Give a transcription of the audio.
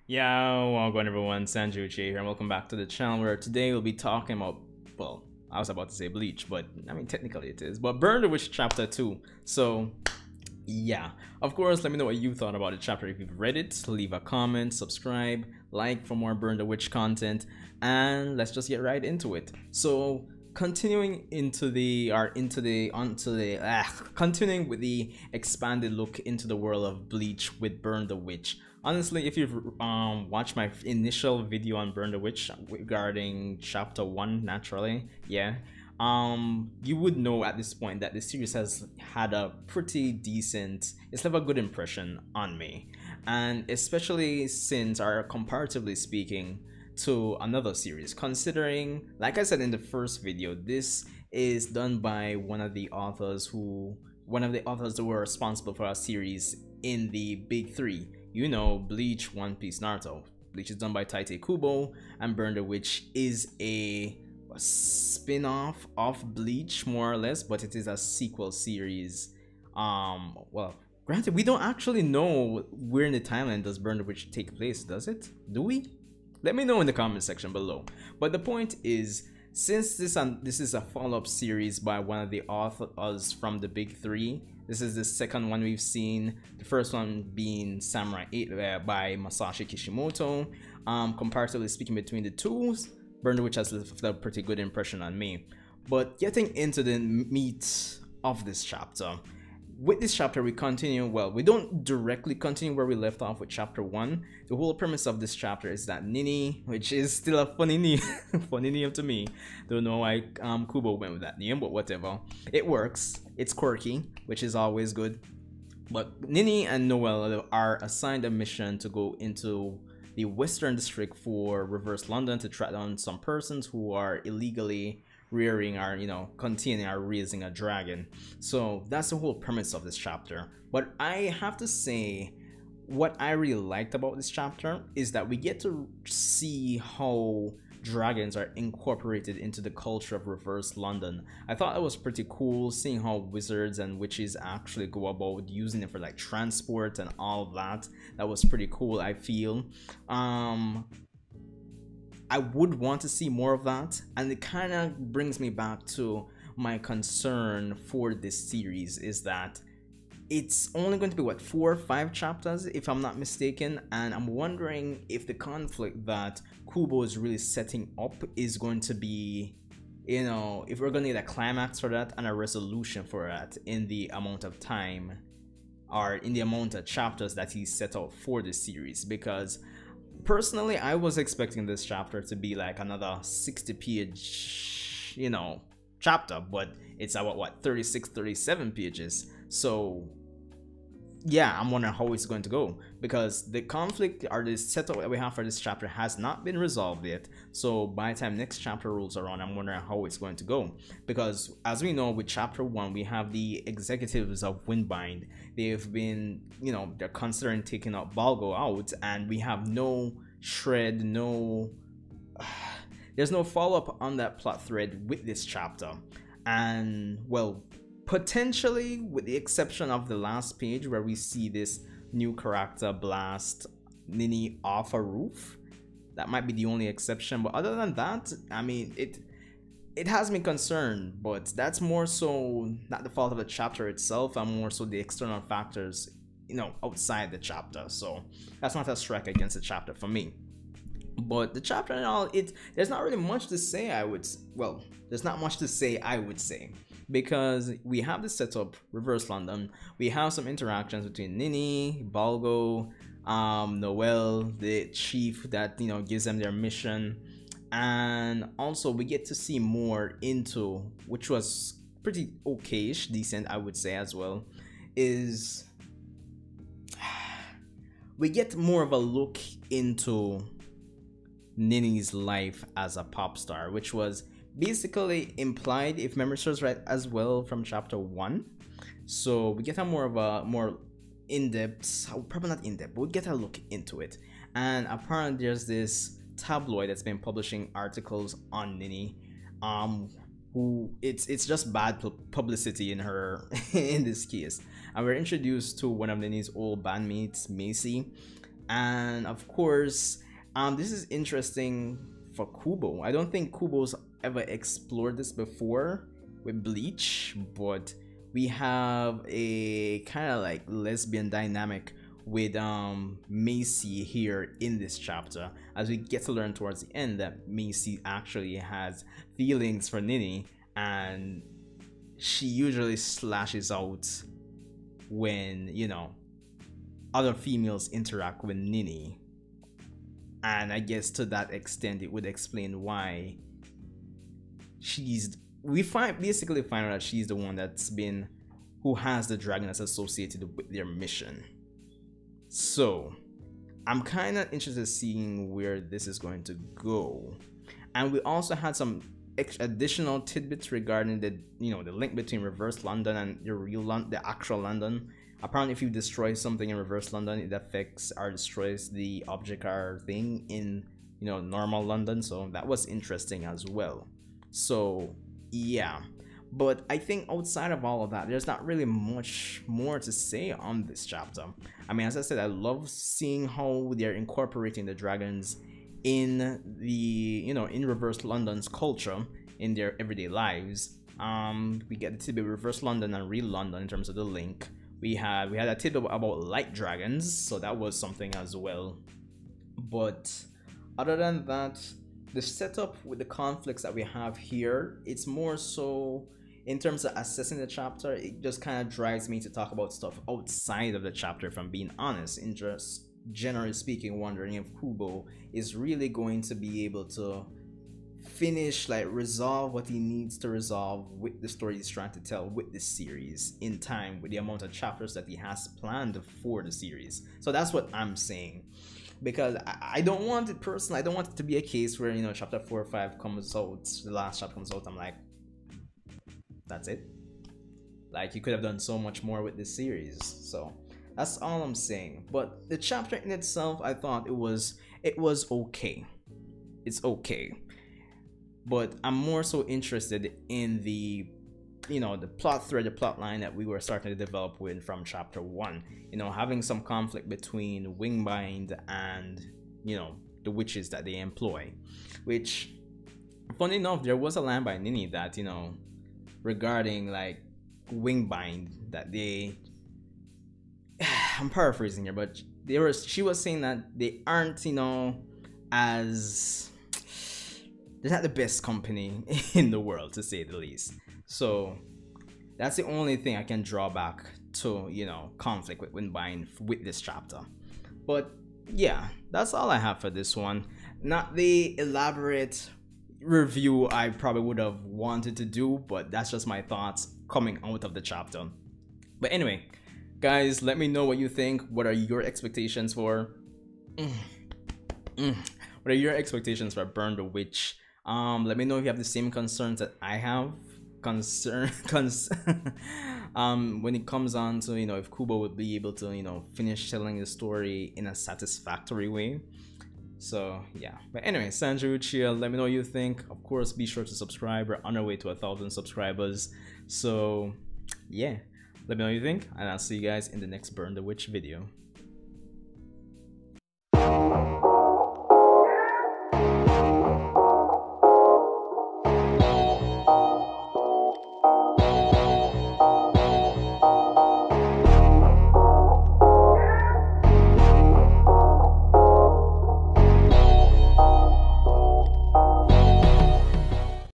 Yo, welcome everyone, Sanjuchi here, and welcome back to the channel where today we'll be talking about, well, I was about to say Bleach, but I mean technically it is, but Burn the Witch Chapter 2. So, yeah, of course, let me know what you thought about the chapter. If you've read it, leave a comment, subscribe, like for more Burn the Witch content, and let's just get right into it. So, continuing into the continuing with the expanded look into the world of Bleach with Burn the Witch. Honestly, if you've watched my initial video on Burn the Witch regarding chapter 1, naturally, yeah, you would know at this point that the series has had a pretty decent, it's left a good impression on me, and especially since, or comparatively speaking, to another series, considering, like I said in the first video, this is done by one of the authors that were responsible for our series in the big three, you know, Bleach, One Piece, Naruto. Bleach is done by Tite Kubo, and Burn the Witch is a spin-off of Bleach, more or less, but it is a sequel series. Well, granted, we don't actually know where in the timeline does Burn the Witch take place, does it? Do we? Let me know in the comment section below. But the point is, since this is a follow-up series by one of the authors from the big three, this is the second one we've seen. The first one being Samurai 8 by Masashi Kishimoto. Comparatively speaking, between the two, Burn the Witch has left a pretty good impression on me. But getting into the meat of this chapter, with this chapter we continue, well, we don't directly continue where we left off with chapter 1. The whole premise of this chapter is that Ninny, which is still a funny name, funny name to me, don't know why Kubo went with that name, but whatever, it works, it's quirky, which is always good. But Ninny and Noelle are assigned a mission to go into the Western District for Reverse London to track down some persons who are illegally rearing or, you know, containing or raising a dragon. So that's the whole premise of this chapter. But I have to say, what I really liked about this chapter is that we get to see how dragons are incorporated into the culture of Reverse London. I thought that was pretty cool, seeing how wizards and witches actually go about using it for like transport and all of that. That was pretty cool, I feel. I would want to see more of that, and it kind of brings me back to my concern for this series, is that it's only going to be, what, 4 or 5 chapters if I'm not mistaken, and I'm wondering if the conflict that Kubo is really setting up is going to be, you know, if we're going to get a climax for that and a resolution for that in the amount of time or in the amount of chapters that he set out for this series. Because personally, I was expecting this chapter to be like another 60-page, you know, chapter, but it's about, what, 36, 37 pages. So yeah, I'm wondering how it's going to go, because the conflict or the setup that we have for this chapter has not been resolved yet. So by the time next chapter rolls around, I'm wondering how it's going to go, because as we know, with chapter 1 we have the executives of Windbind. They've been, you know, they're considering taking out Balgo out, and we have no shred, no there's no follow-up on that plot thread with this chapter. And, well, potentially, with the exception of the last page where we see this new character blast Ninny off a roof, that might be the only exception. But other than that, I mean, it has me concerned, but that's more so not the fault of the chapter itself, and more so the external factors, you know, outside the chapter. So that's not a strike against the chapter for me. But the chapter and all, there's not really much to say. There's not much to say, I would say, because we have the setup, Reverse London. We have some interactions between Ninny, Balgo, Noelle, the chief that, you know, gives them their mission, and also we get to see more into, which was pretty okayish, decent, I would say as well, is we get more of a look into Ninny's life as a pop star, which was basically implied, if memory serves right, as well from chapter 1. So we get a more in-depth, probably not in-depth, but we get a look into it. And apparently there's this tabloid that's been publishing articles on Ninny, who it's just bad publicity in her in this case. And we're introduced to one of Ninny's old bandmates, Macy, And of course, this is interesting for Kubo. I don't think Kubo's ever explored this before with Bleach, but we have a kind of like lesbian dynamic with Macy here in this chapter, as we get to learn towards the end that Macy actually has feelings for Ninny, and she usually slashes out when, you know, other females interact with Ninny. And I guess to that extent it would explain why basically find out that she's the one who has the dragon that's associated with their mission. So I'm kind of interested in seeing where this is going to go. And we also had some additional tidbits regarding the link between reverse London and the actual London. Apparently, if you destroy something in reverse London, it affects or destroys the object or thing in normal London. So that was interesting as well. So yeah, but I think outside of all of that, there's not really much more to say on this chapter. I mean, as I said, I love seeing how they're incorporating the dragons in the in reverse London's culture in their everyday lives. We get to be reverse London and real London in terms of the link. We had a tidbit about light dragons, so that was something as well. But other than that, the setup with the conflicts that we have here, it's more so in terms of assessing the chapter, it just kind of drives me to talk about stuff outside of the chapter, if I'm being honest. In just generally speaking, wondering if Kubo is really going to be able to resolve what he needs to resolve with the story he's trying to tell with this series in time with the amount of chapters that he has planned for the series. So that's what I'm saying, because I don't want it personally. I don't want it to be a case where chapter 4 or 5 comes out, the last chapter comes out, I'm like, that's it. Like, you could have done so much more with this series. So that's all I'm saying. But the chapter in itself, I thought it was okay. It's okay. But I'm more so interested in the plot thread, the plot line that we were starting to develop with from chapter 1. Having some conflict between Wingbind and the witches that they employ. Which, funny enough, there was a line by Ninny that regarding like Wingbind that they I'm paraphrasing here, but she was saying that they aren't as they're not the best company in the world, to say the least. So that's the only thing I can draw back to conflict with Wingbind with this chapter. But yeah, that's all I have for this one. Not the elaborate review I probably would have wanted to do, but that's just my thoughts coming out of the chapter. But anyway, guys, let me know what you think. What are your expectations for what are your expectations for Burn the Witch? Let me know if you have the same concerns that I have. When it comes on to if Kubo would be able to finish telling the story in a satisfactory way. So yeah, but anyway, Sanju, chill, let me know what you think. Of course, be sure to subscribe. We're on our way to 1,000 subscribers. So yeah, let me know what you think, and I'll see you guys in the next Burn the Witch video.